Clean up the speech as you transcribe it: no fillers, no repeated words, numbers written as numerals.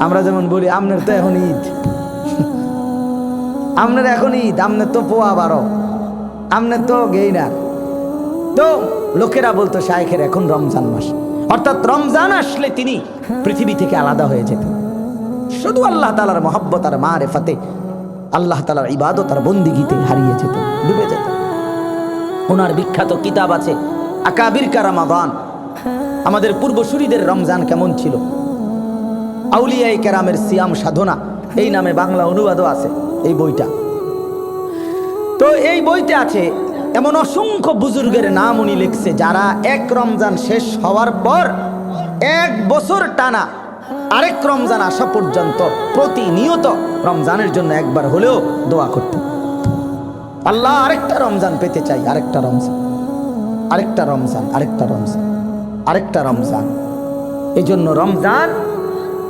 আমরা যেমন বলি আপনার তো এখন ঈদ, আপনার এখন ঈদ, আপনার তো পোয়া 12, আপনার তো গেইনার। তো লোকেরা বলতো শায়েখের এখন রমজান মাস, অর্থাৎ রমজান আসলে তিনি পৃথিবী থেকে আলাদা হয়ে যেতেন, শুধু আল্লাহ তাআলার মহব্বত আর মারেফাতে, আল্লাহ তাআলার ইবাদত আর বন্দিগিতে হারিয়ে যেতেন, ডুবে যেতেন। ওনার বিখ্যাত কিতাব আছে আকাবির কা রমাদান, আমাদের পূর্বসূরীদের রমজান কেমন ছিল, আউলিয়ায়ে কেরামের সিয়াম সাধনা, এই নামে বাংলা অনুবাদও আছে এই বইটা। তো এই বইতে আছে এমন অসংখ্য বুজুর্গের নাম উনি লিখছে, যারা এক রমজান শেষ হওয়ার পর 1 বছর টানা আরেক রমজান আসা পর্যন্ত প্রতিনিয়ত রমজানের জন্য একবার হলেও দোয়া করতেন, আল্লাহ আরেকটা রমজান পেতে চাই, আরেকটা রমজান, আরেকটা রমজান, আরেকটা রমজান, আরেকটা রমজান। এই জন্য রমজান